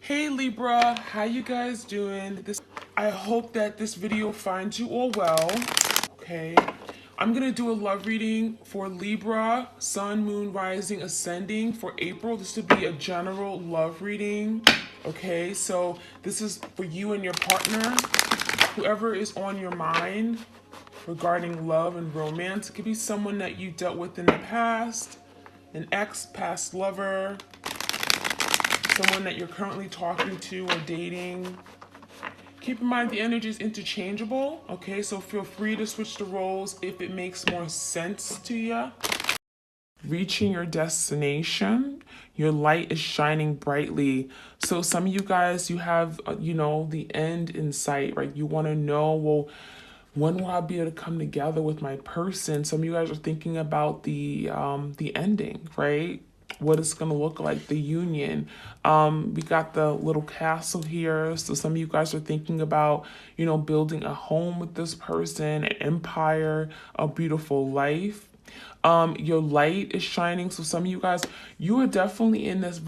Hey Libra, how you guys doing? I hope that this video finds you all well. Okay, I'm gonna do a love reading for Libra, Sun, Moon, Rising, Ascending for April. This would be a general love reading. Okay, so this is for you and your partner, whoever is on your mind regarding love and romance. It could be someone that you dealt with in the past, an ex, past lover, someone that you're currently talking to or dating. Keep in mind the energy is interchangeable, okay? So feel free to switch the roles if it makes more sense to you. Reaching your destination, your light is shining brightly. So some of you guys, you have, the end in sight, right? You want to know, well, when will I be able to come together with my person? Some of you guys are thinking about the ending, right? What it's gonna look like, the union. We got the little castle here. So some of you guys are thinking about, building a home with this person, an empire, a beautiful life. Your light is shining. So some of you guys, you are definitely in this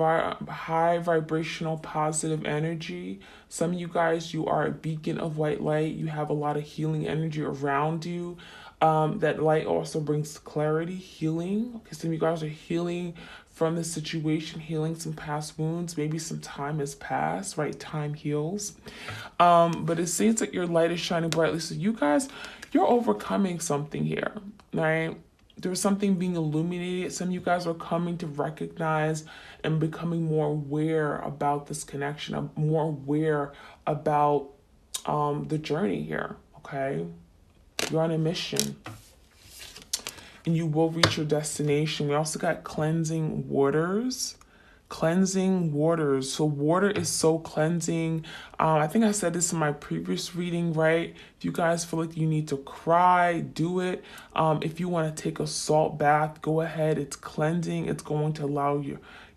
high vibrational positive energy. Some of you guys, you are a beacon of white light. You have a lot of healing energy around you. That light also brings clarity, healing. Okay, some of you guys are healing from the situation, healing some past wounds. Maybe some time has passed, right? Time heals. But it seems like your light is shining brightly. So you guys, you're overcoming something here, right? There's something being illuminated. Some of you guys are coming to recognize and becoming more aware about this connection, more aware about the journey here, okay? You're on a mission and you will reach your destination. We also got cleansing waters. Cleansing waters. So water is so cleansing. I think I said this in my previous reading, right? If you guys feel like you need to cry, do it. If you want to take a salt bath, go ahead. It's cleansing. It's going to allow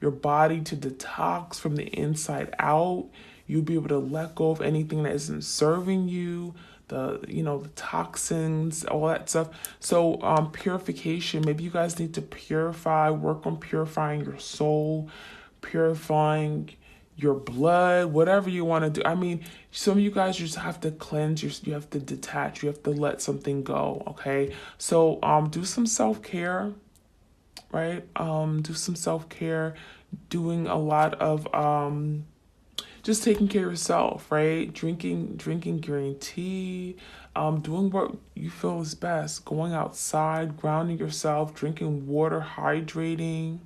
your body to detox from the inside out. You'll be able to let go of anything that isn't serving you, the toxins, all that stuff. So purification, maybe you guys need to work on purifying your soul, purifying your blood, whatever you want to do. I mean, some of you guys just have to cleanse, you have to detach, you have to let something go, okay? So do some self-care, right? Do some self-care, doing a lot of just taking care of yourself, right? Drinking green tea, doing what you feel is best, going outside, grounding yourself, drinking water, hydrating.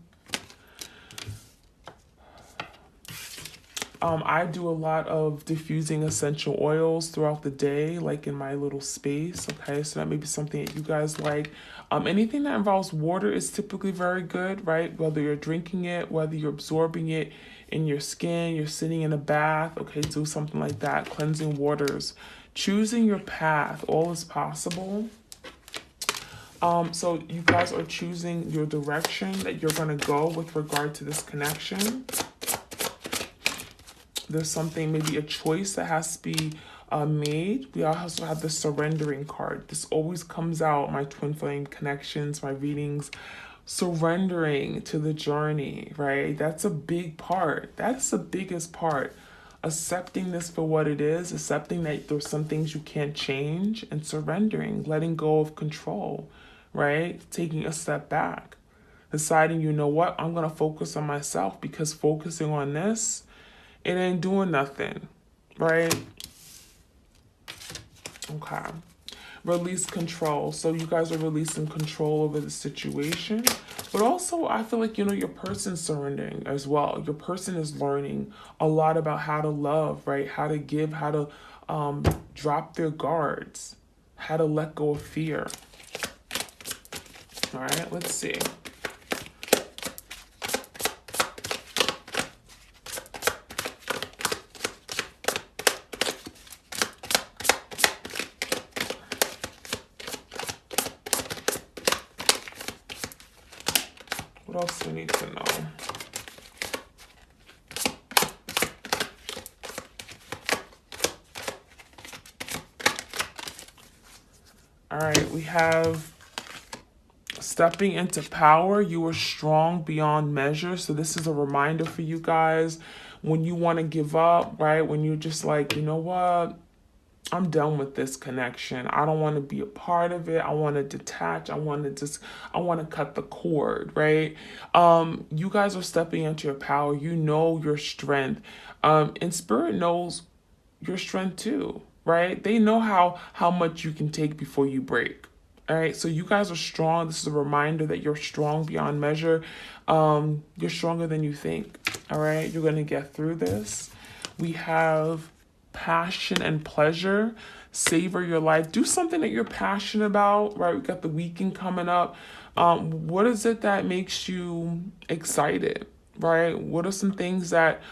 I do a lot of diffusing essential oils throughout the day, like in my little space, okay? So that may be something that you guys like. Anything that involves water is typically very good, right? Whether you're drinking it, whether you're absorbing it in your skin, you're sitting in a bath, okay? Do something like that, cleansing waters. Choosing your path, all is possible. So you guys are choosing your direction that you're going to go with regard to this connection. There's something, maybe a choice that has to be made. We also have the surrendering card. This always comes out, my twin flame connections, my readings. Surrendering to the journey, right? That's a big part. That's the biggest part. Accepting this for what it is, accepting that there's some things you can't change, and surrendering, letting go of control, right? Taking a step back. Deciding, you know what, I'm going to focus on myself, because focusing on this, it ain't doing nothing, right? Okay. Release control. So you guys are releasing control over the situation. But also, I feel like, your person's surrendering as well. Your person is learning a lot about how to love, right? How to give, how to drop their guards, how to let go of fear. All right, let's see. What else do we need to know? All right, we have stepping into power. You are strong beyond measure. So this is a reminder for you guys. when you want to give up, right? When you're just like, you know what? I'm done with this connection. I don't want to be a part of it. I want to detach. I want to cut the cord, right? You guys are stepping into your power. You know your strength. And spirit knows your strength too, right? They know how much you can take before you break. All right, so you guys are strong. This is a reminder that you're strong beyond measure. You're stronger than you think. All right, you're gonna get through this. We have passion and pleasure. Savor your life. Do something that you're passionate about, right? We got the weekend coming up. What is it that makes you excited, right? What are some things that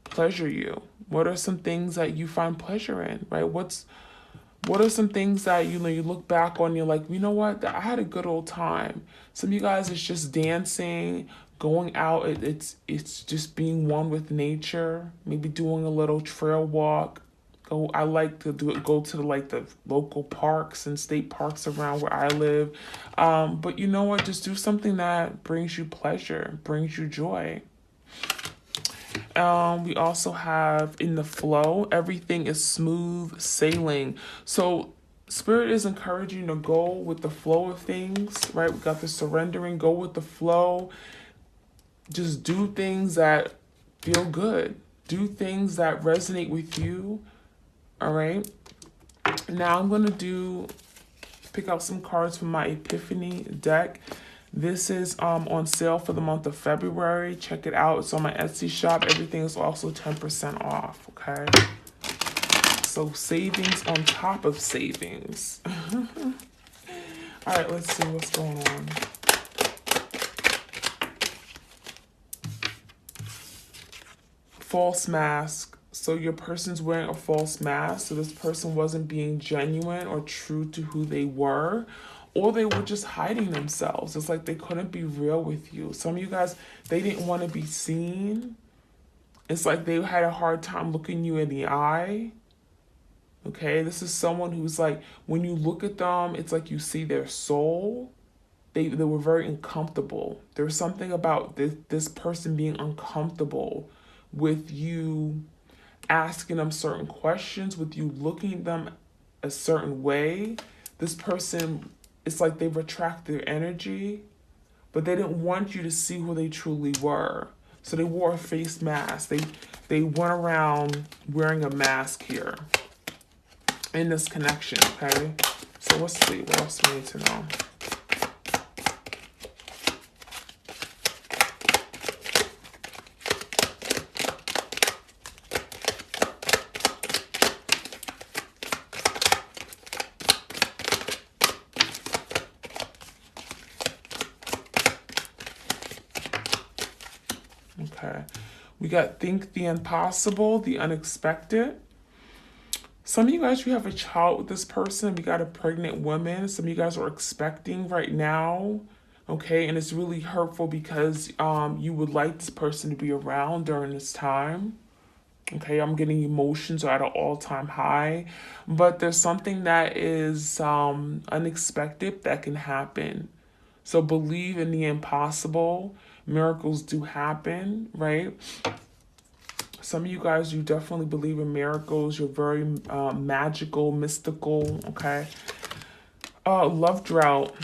pleasure you? What are some things that you find pleasure in, right? What are some things that you look back on, you're like, you know what, I had a good old time. Some of you guys, it's just dancing, going out. It's just being one with nature. Maybe doing a little trail walk. I like to go to the local parks and state parks around where I live. But you know what? Just do something that brings you pleasure, brings you joy. We also have in the flow, everything is smooth sailing. So Spirit is encouraging you to go with the flow of things, right? We got the surrendering, go with the flow. Just do things that feel good. Do things that resonate with you, all right? Now I'm going to pick out some cards from my Epiphany deck. This is on sale for the month of February. Check it out. It's on my Etsy shop. Everything is also 10% off, okay? So savings on top of savings. All right, let's see what's going on. False mask. So your person's wearing a false mask. So this person wasn't being genuine or true to who they were. Or they were just hiding themselves. It's like they couldn't be real with you. Some of you guys, they didn't want to be seen. It's like they had a hard time looking you in the eye. Okay, this is someone who's like, when you look at them, it's like you see their soul. They were very uncomfortable. There's something about this person being uncomfortable with you asking them certain questions, with you looking at them a certain way. This person, it's like they retract their energy, but they didn't want you to see who they truly were. So they wore a face mask. They went around wearing a mask here in this connection, okay? So let's see, what else we need to know? Okay, we got think the impossible, the unexpected. Some of you guys, you have a child with this person. We got a pregnant woman. Some of you guys are expecting right now, okay? And it's really hurtful because you would like this person to be around during this time. Okay, I'm getting emotions are at an all-time high. But there's something that is unexpected that can happen. So believe in the impossible. Miracles do happen, right? Some of you guys, you definitely believe in miracles. You're very magical, mystical, okay? Love drought.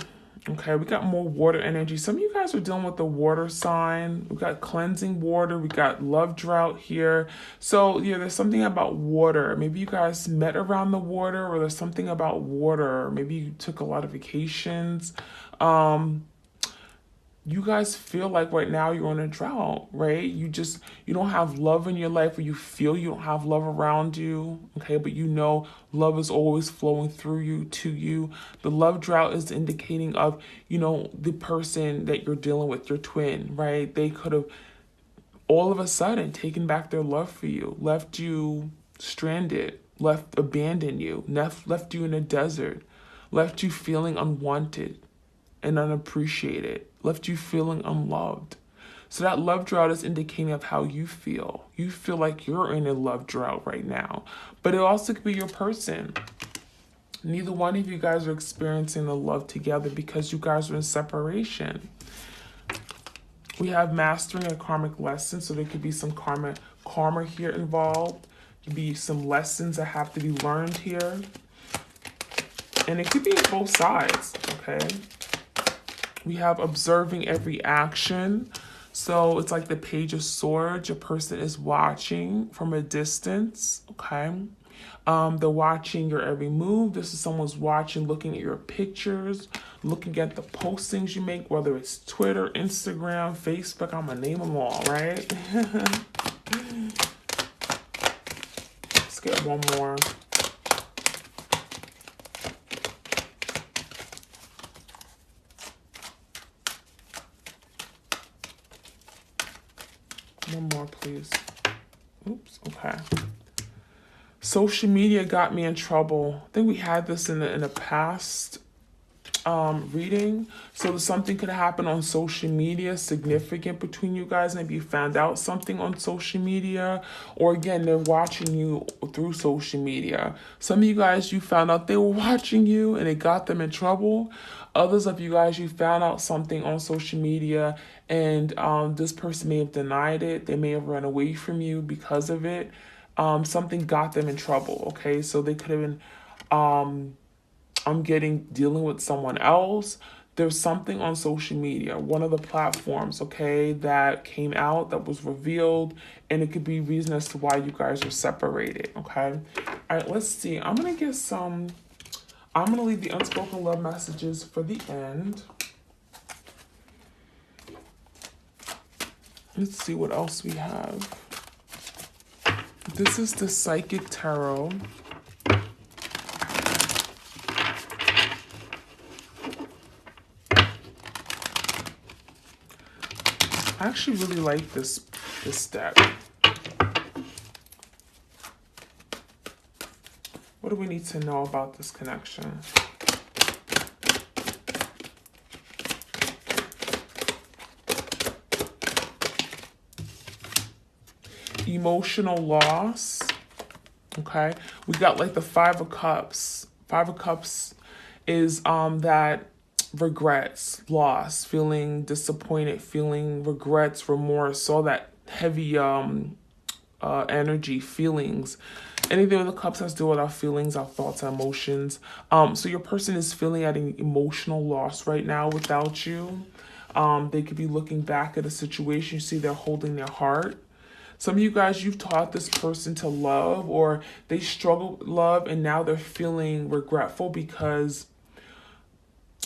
Okay, we got more water energy. Some of you guys are dealing with the water sign. We got cleansing water. We got love drought here. So, yeah, there's something about water. Maybe you guys met around the water, or there's something about water. Maybe you took a lot of vacations. You guys feel like right now you're on a drought, right? You don't have love in your life, or you feel you don't have love around you, okay? But you know love is always flowing through you, to you. The love drought is indicating of, the person that you're dealing with, your twin, right? They could have all of a sudden taken back their love for you, left you stranded, abandoned you, left you in a desert, left you feeling unwanted and unappreciated, left you feeling unloved. So that love drought is indicating of how you feel. You feel like you're in a love drought right now. But it also could be your person. Neither one of you guys are experiencing the love together because you guys are in separation. We have mastering a karmic lesson, so there could be some karma here involved. Could be some lessons that have to be learned here. And it could be both sides, okay? We have observing every action. So it's like the Page of Swords. Your person is watching from a distance, okay? They're watching your every move. This is someone's watching, looking at your pictures, looking at the postings you make, whether it's Twitter, Instagram, Facebook. I'm gonna name them all, right? Let's get one more. One more, please. Oops, okay. Social media got me in trouble. I think we had this in the past reading. So something could happen on social media, significant between you guys. Maybe you found out something on social media, or again, they're watching you through social media. Some of you guys, you found out they were watching you and it got them in trouble. Others of you guys, you found out something on social media and this person may have denied it. They may have run away from you because of it. Something got them in trouble, okay? So they could have been dealing with someone else. There's something on social media, one of the platforms, okay, that came out, that was revealed, and it could be reason as to why you guys are separated, okay? All right, let's see. I'm going to leave the unspoken love messages for the end. Let's see what else we have. This is the Psychic Tarot. I actually really like this deck. What do we need to know about this connection? Emotional loss. Okay, we got like the Five of Cups. Five of Cups is that regrets, loss, feeling disappointed, feeling regrets, remorse, all that heavy energy, feelings. Anything with the cups has to do with our feelings, our thoughts, our emotions. So your person is feeling at an emotional loss right now without you. They could be looking back at a situation. You see they're holding their heart. Some of you guys, you've taught this person to love, or they struggle with love and now they're feeling regretful because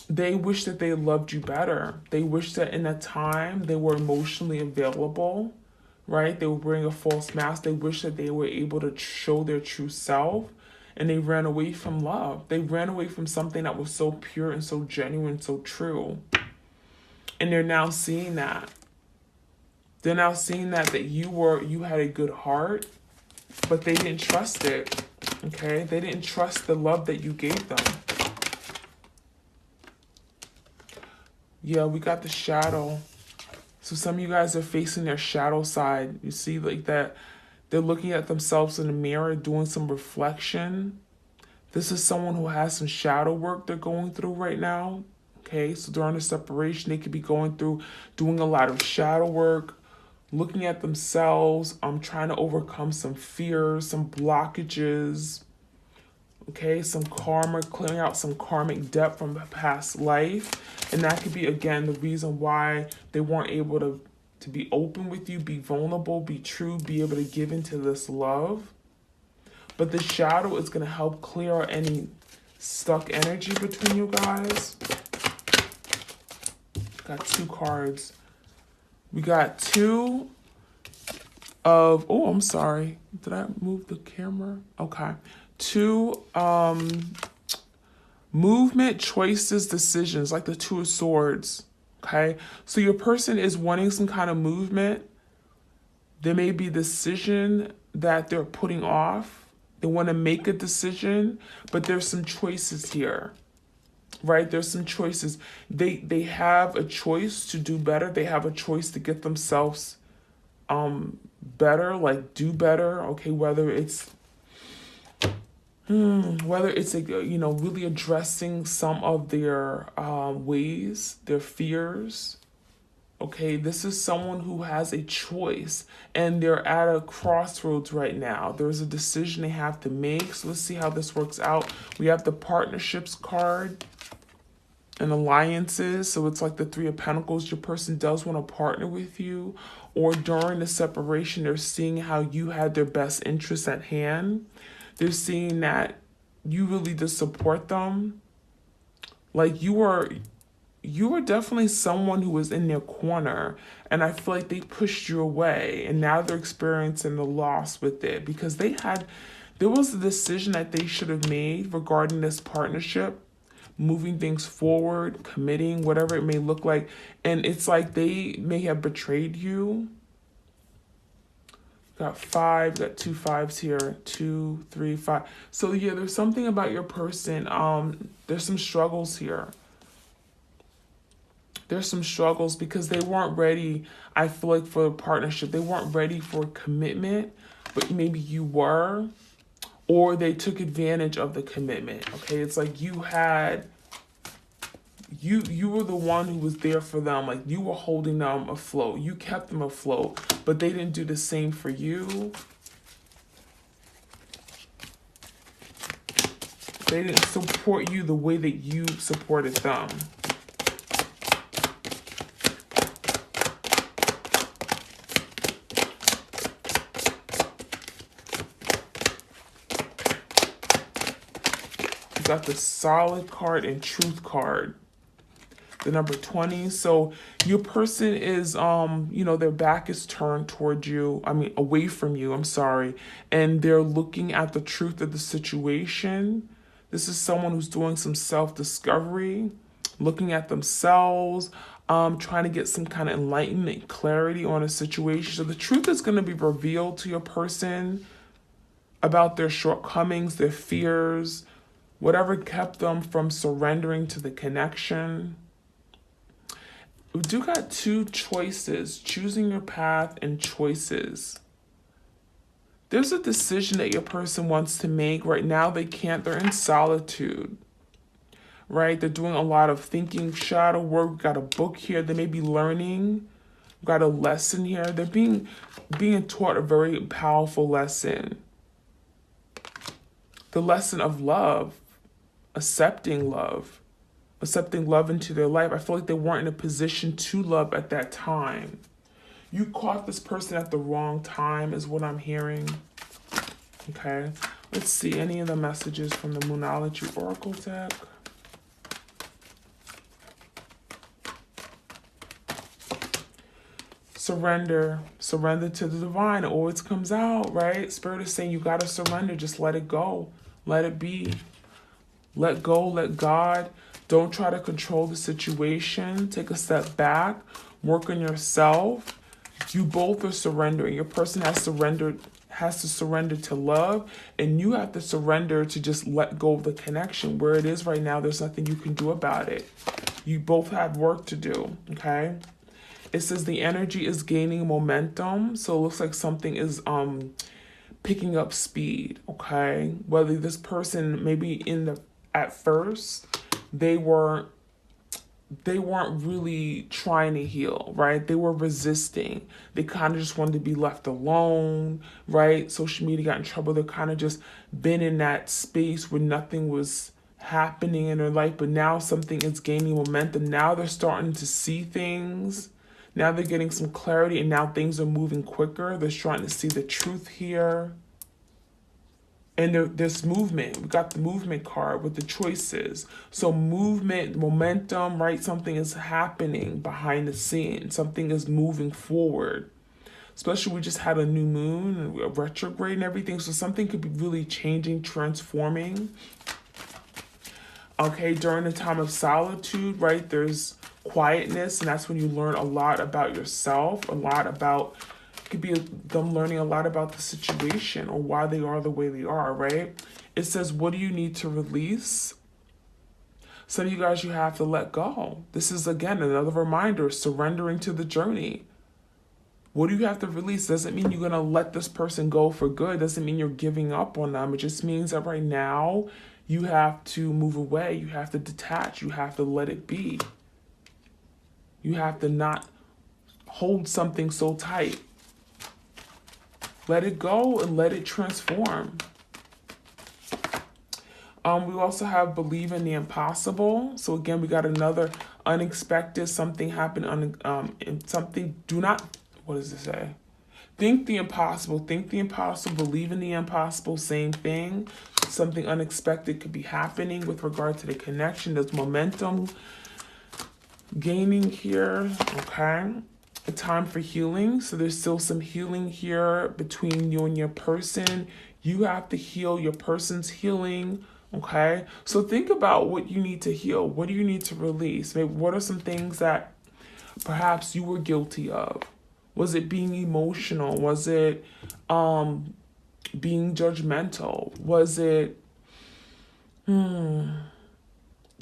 they wish that they loved you better. They wish that in that time they were emotionally available, right? They were wearing a false mask. They wish that they were able to show their true self, and they ran away from love. They ran away from something that was so pure and so genuine, so true. And they're now seeing that. They're now seeing that you had a good heart, but they didn't trust it, okay? They didn't trust the love that you gave them. Yeah, we got the shadow. So some of you guys are facing their shadow side. You see like that they're looking at themselves in the mirror, doing some reflection. This is someone who has some shadow work they're going through right now, okay? So during the separation, they could be going through doing a lot of shadow work, looking at themselves, trying to overcome some fears, some blockages, okay? Some karma, clearing out some karmic debt from a past life. And that could be, again, the reason why they weren't able to be open with you, be vulnerable, be true, be able to give into this love. But the shadow is going to help clear out any stuck energy between you guys. Got two cards. We got two of, oh, I'm sorry. Did I move the camera? Okay. Two movement, choices, decisions, like the Two of Swords. Okay. So your person is wanting some kind of movement. There may be a decision that they're putting off. They want to make a decision, but there's some choices here. Right? There's some choices. They have a choice to do better. They have a choice to get themselves better, like do better. Okay, whether it's really addressing some of their ways, their fears. Okay, this is someone who has a choice and they're at a crossroads right now. There's a decision they have to make. So let's see how this works out. We have the partnerships card and alliances. So it's like the Three of Pentacles. Your person does want to partner with you, or during the separation, they're seeing how you had their best interests at hand. They're seeing that you really did support them. Like you were definitely someone who was in their corner, and I feel like they pushed you away, and now they're experiencing the loss with it because there was a decision that they should have made regarding this partnership, moving things forward, committing, whatever it may look like, and it's like they may have betrayed you. Got five, got 2 5s here, 2, 3, 5. So yeah, there's something about your person. There's some struggles here. There's some struggles because they weren't ready, I feel like, for a partnership. They weren't ready for commitment, but maybe you were, or they took advantage of the commitment. Okay, it's like you were the one who was there for them. Like you were holding them afloat. You kept them afloat, but they didn't do the same for you. They didn't support you the way that you supported them. You got the Solid card and Truth card. The number 20. So your person is, their back is turned toward you. Away from you, I'm sorry. And they're looking at the truth of the situation. This is someone who's doing some self-discovery, looking at themselves, trying to get some kind of enlightenment, clarity on a situation. So the truth is going to be revealed to your person about their shortcomings, their fears, whatever kept them from surrendering to the connection. We do got 2 choices, choosing your path and choices. There's a decision that your person wants to make. Right now they can't, they're in solitude, right? They're doing a lot of thinking, shadow work. We've got a book here. They may be learning. We've got a lesson here. They're being taught a very powerful lesson. The lesson of love, accepting love into their life. I feel like they weren't in a position to love at that time. You caught this person at the wrong time is what I'm hearing. Okay, let's see any of the messages from the Moonology Oracle deck. Surrender to the divine. It always comes out, right? Spirit is saying you got to surrender. Just let it go. Let it be. Let go, let God. Don't try to control the situation. Take a step back. Work on yourself. You both are surrendering. Your person has to surrender to love, and you have to surrender to just let go of the connection. Where it is right now, there's nothing you can do about it. You both have work to do, okay? It says the energy is gaining momentum, so it looks like something is picking up speed, okay? Whether this person maybe at first they weren't really trying to heal, right? They were resisting. They kind of just wanted to be left alone, right? Social media got in trouble. They're kind of just been in that space where nothing was happening in their life, but now something is gaining momentum. Now they're starting to see things. Now they're getting some clarity, and now things are moving quicker. They're starting to see the truth here. And there's movement. We got the movement card with the choices. So movement, momentum, right? Something is happening behind the scenes. Something is moving forward. Especially we just had a new moon, and a retrograde and everything. So something could be really changing, transforming. Okay, during the time of solitude, right? There's quietness, and that's when you learn a lot about yourself, could be them learning a lot about the situation or why they are the way they are, right? It says, what do you need to release? Some of you guys, you have to let go. This is, again, another reminder, surrendering to the journey. What do you have to release? Doesn't mean you're going to let this person go for good. Doesn't mean you're giving up on them. It just means that right now you have to move away. You have to detach. You have to let it be. You have to not hold something so tight. Let it go and let it transform. We also have believe in the impossible. So again, we got another unexpected, something happened, something, do not, what does it say? Think the impossible, believe in the impossible, same thing. Something unexpected could be happening with regard to the connection. There's momentum gaining here, okay? A time for healing. So there's still some healing here between you and your person. You have to heal, your person's healing, okay? So think about what you need to heal. What do you need to release? Maybe what are some things that perhaps you were guilty of? Was it being emotional? Was it being judgmental? Was it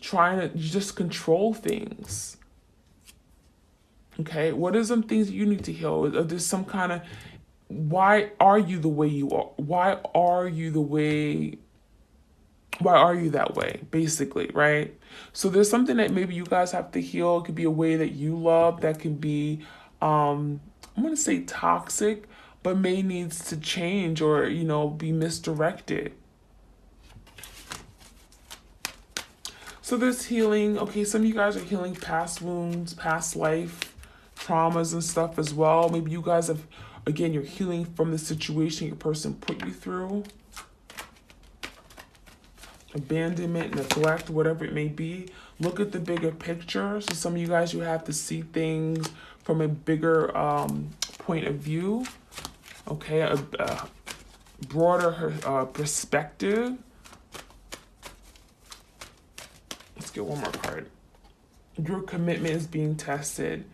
trying to just control things? Okay, what are some things you need to heal? Is there some kind of, why are you the way you are? Why are you that way, basically, right? So there's something that maybe you guys have to heal. It could be a way that you love that can be, I'm going to say toxic, but may needs to change or, be misdirected. So there's healing. Okay, some of you guys are healing past wounds, past life, traumas and stuff as well. Maybe you guys have, again, you're healing from the situation your person put you through. Abandonment, neglect, whatever it may be. Look at the bigger picture. So some of you guys, you have to see things from a bigger point of view. Okay, a broader perspective. Let's get one more card. Your commitment is being tested.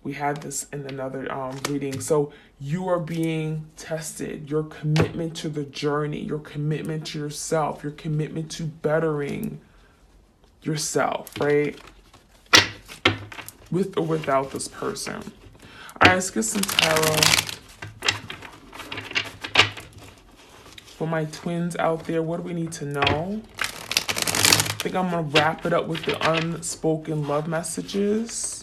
We had this in another reading. So you are being tested. Your commitment to the journey, your commitment to yourself, your commitment to bettering yourself, right? With or without this person. All right, let's get some tarot for my twins out there. What do we need to know? I think I'm going to wrap it up with the unspoken love messages.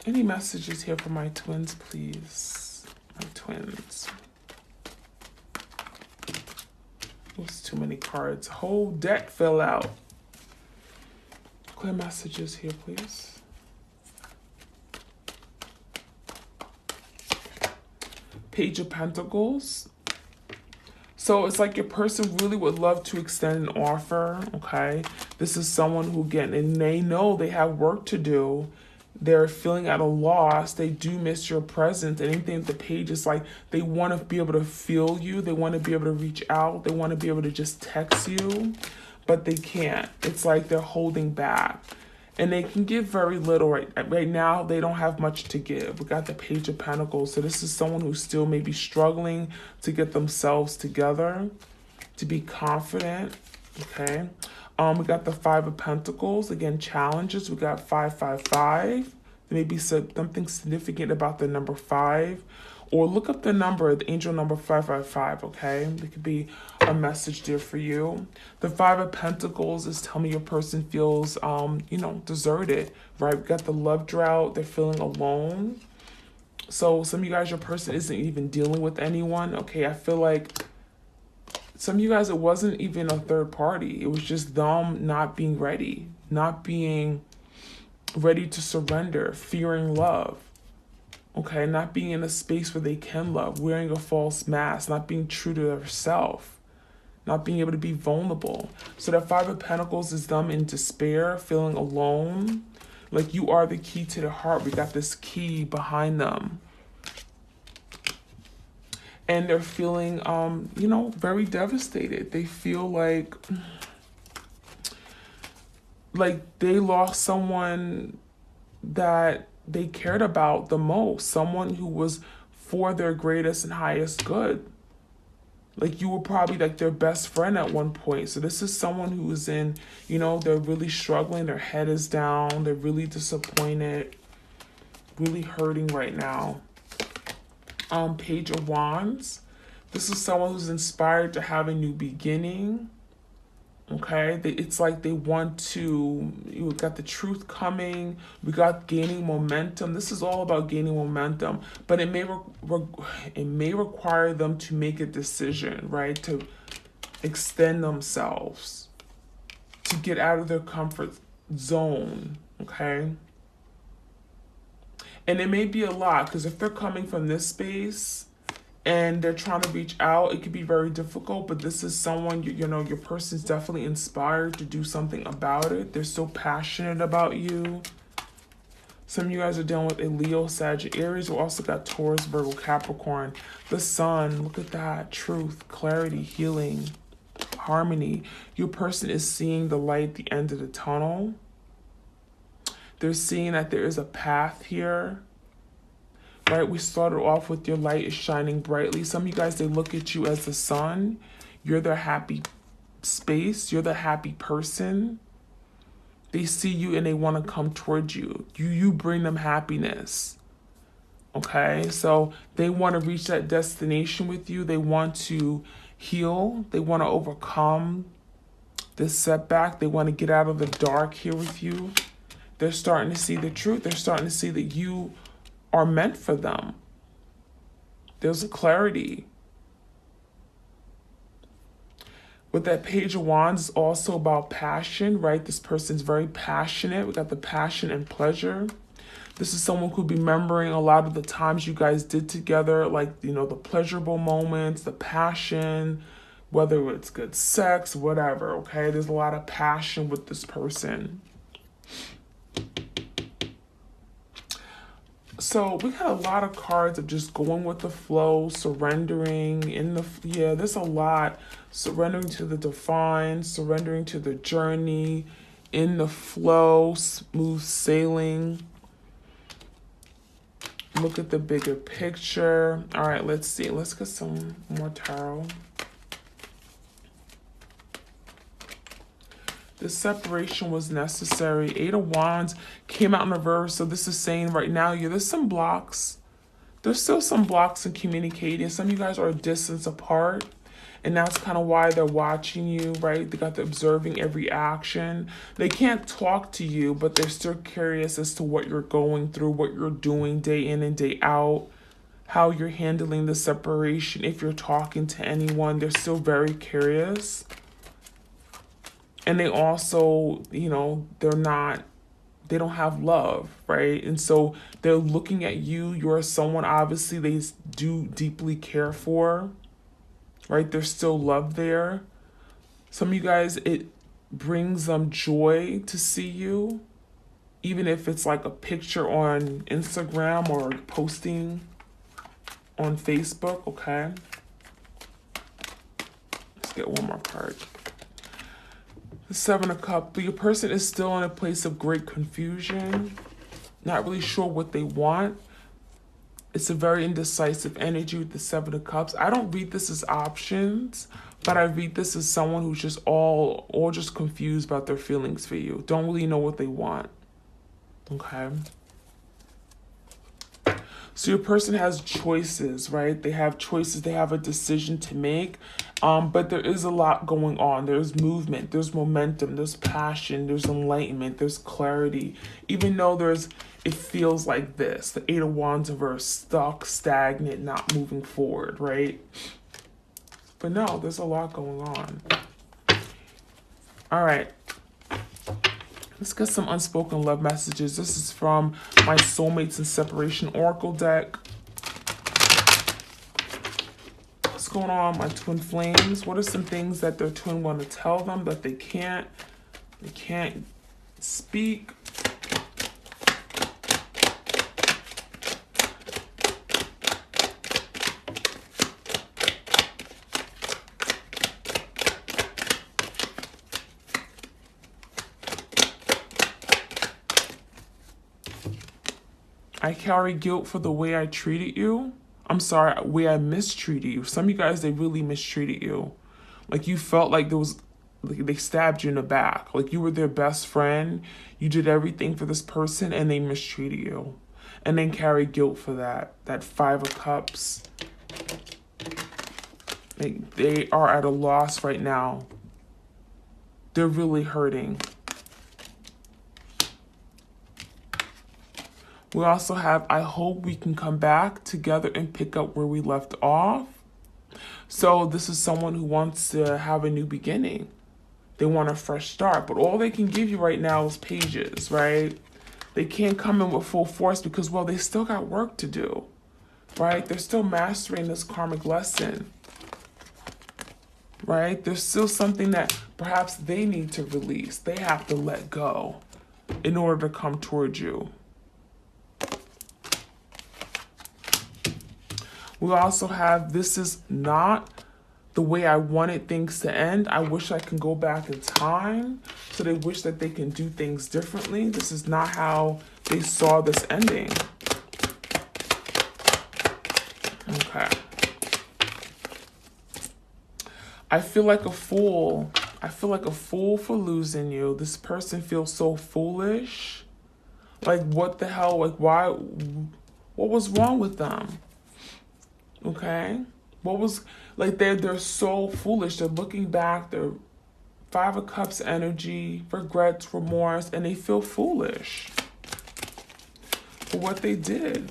Any messages here for my twins, please? My twins. There's too many cards. Whole deck fell out. Clear messages here, please. Page of Pentacles. So it's like your person really would love to extend an offer, okay? This is someone who, again, and they know they have work to do. They're feeling at a loss. They do miss your presence. Anything at the page is like they want to be able to feel you. They want to be able to reach out. They want to be able to just text you, but they can't. It's like they're holding back. And they can give very little right now. They don't have much to give. We got the Page of Pentacles. So this is someone who's still maybe struggling to get themselves together, to be confident, okay? We got the Five of Pentacles. Again, challenges. We got 555. Maybe something significant about the number 5. Or look up the number, the angel number 555, okay? It could be a message there for you. The Five of Pentacles is telling me your person feels, deserted, right? We got the love drought. They're feeling alone. So some of you guys, your person isn't even dealing with anyone, okay? I feel like some of you guys, it wasn't even a third party. It was just them not being ready to surrender, fearing love. Okay, not being in a space where they can love, wearing a false mask, not being true to themselves, not being able to be vulnerable. So that Five of Pentacles is them in despair, feeling alone. Like you are the key to the heart. We got this key behind them. And they're feeling, very devastated. They feel like they lost someone that they cared about the most, someone who was for their greatest and highest good. Like you were probably like their best friend at one point. So this is someone who is in, they're really struggling. Their head is down. They're really disappointed, really hurting right now. Page of Wands. This is someone who's inspired to have a new beginning. Okay, it's like they want to, you got the truth coming, we got gaining momentum. This is all about gaining momentum, but it may require them to make a decision, right? To extend themselves, to get out of their comfort zone, okay? And it may be a lot, because if they're coming from this space and they're trying to reach out, it could be very difficult. But this is someone, you know, your person's definitely inspired to do something about it. They're so passionate about you. Some of you guys are dealing with a Leo, Sag, Aries. We also got Taurus, Virgo, Capricorn. The Sun, look at that. Truth, clarity, healing, harmony. Your person is seeing the light at the end of the tunnel. They're seeing that there is a path here. Right, we started off with your light is shining brightly. Some of you guys, they look at you as the sun. You're their happy space. You're the happy person. They see you and they want to come towards you. You bring them happiness. Okay, so they want to reach that destination with you. They want to heal. They want to overcome this setback. They want to get out of the dark here with you. They're starting to see the truth. They're starting to see that you are meant for them. There's a clarity. With that Page of Wands, it's also about passion, right? This person's very passionate. We got the passion and pleasure. This is someone who'll be remembering a lot of the times you guys did together, like, you know, the pleasurable moments, the passion, whether it's good sex, whatever, okay? There's a lot of passion with this person. So we got a lot of cards of just going with the flow, surrendering there's a lot. Surrendering to the divine, surrendering to the journey, in the flow, smooth sailing. Look at the bigger picture. All right, let's see. Let's get some more tarot. The separation was necessary. Eight of Wands came out in reverse. So this is saying right now, there's some blocks. There's still some blocks in communicating. Some of you guys are a distance apart. And that's kind of why they're watching you, right? They got the observing every action. They can't talk to you, but they're still curious as to what you're going through, what you're doing day in and day out, how you're handling the separation. If you're talking to anyone, they're still very curious. And they also, you know, they don't have love, right? And so they're looking at you. You're someone, obviously, they do deeply care for, right? There's still love there. Some of you guys, it brings them joy to see you, even if it's like a picture on Instagram or posting on Facebook, okay? Let's get one more card. The Seven of Cups, but your person is still in a place of great confusion, not really sure what they want. It's a very indecisive energy with the Seven of Cups. I don't read this as options, but I read this as someone who's just all just confused about their feelings for you. Don't really know what they want, okay? So your person has choices, right? They have choices. They have a decision to make. But there is a lot going on. There's movement. There's momentum. There's passion. There's enlightenment. There's clarity. Even though it feels like this. The Eight of Wands are stuck, stagnant, not moving forward, right? But no, there's a lot going on. All right. Let's get some unspoken love messages. This is from my Soulmates and Separation Oracle deck. What's going on, my twin flames? What are some things that their twin want to tell them that they can't speak? I carry guilt for the way I treated you. I'm sorry, way I mistreated you. Some of you guys, they really mistreated you. Like you felt like they stabbed you in the back. Like you were their best friend. You did everything for this person and they mistreated you. And then carry guilt for that. That Five of Cups. They are at a loss right now. They're really hurting. We also have, I hope we can come back together and pick up where we left off. So this is someone who wants to have a new beginning. They want a fresh start, but all they can give you right now is pages, right? They can't come in with full force because, well, they still got work to do, right? They're still mastering this karmic lesson, right? There's still something that perhaps they need to release. They have to let go in order to come towards you. We also have, this is not the way I wanted things to end. I wish I can go back in time. So they wish that they can do things differently. This is not how they saw this ending. Okay. I feel like a fool. I feel like a fool for losing you. This person feels so foolish. Like, what the hell? Like, why? What was wrong with them? Okay? What was, like, they're so foolish. They're looking back. They're Five of Cups energy, regrets, remorse, and they feel foolish for what they did.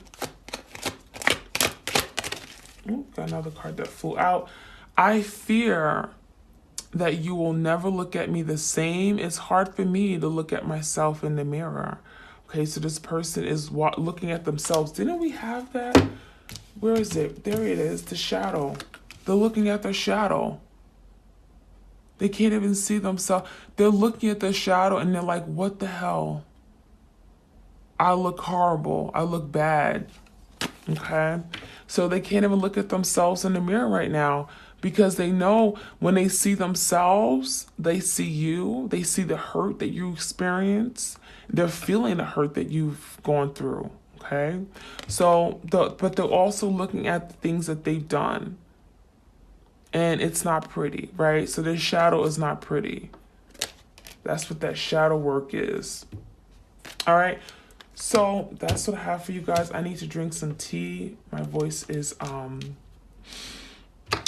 Ooh, got another card that flew out. I fear that you will never look at me the same. It's hard for me to look at myself in the mirror. Okay, so this person is looking at themselves. Didn't we have that? Where is it? There it is, the shadow. They're looking at their shadow. They can't even see themselves. They're looking at their shadow and they're like, what the hell? I look horrible. I look bad. Okay? So they can't even look at themselves in the mirror right now because they know when they see themselves, they see you. They see the hurt that you experience. They're feeling the hurt that you've gone through. Okay? So, but they're also looking at the things that they've done. And it's not pretty, right? So this shadow is not pretty. That's what that shadow work is. All right. So that's what I have for you guys. I need to drink some tea. My voice is, I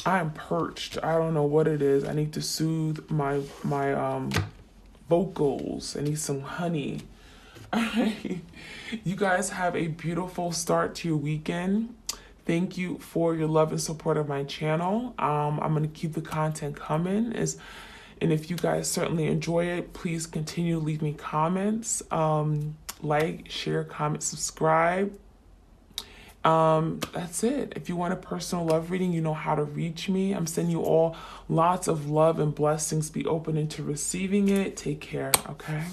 am perched. I don't know what it is. I need to soothe my vocals. I need some honey. All right. You guys have a beautiful start to your weekend. Thank you for your love and support of my channel. I'm going to keep the content coming. And if you guys certainly enjoy it, please continue to leave me comments. Like, share, comment, subscribe. That's it. If you want a personal love reading, you know how to reach me. I'm sending you all lots of love and blessings. Be open into receiving it. Take care, okay?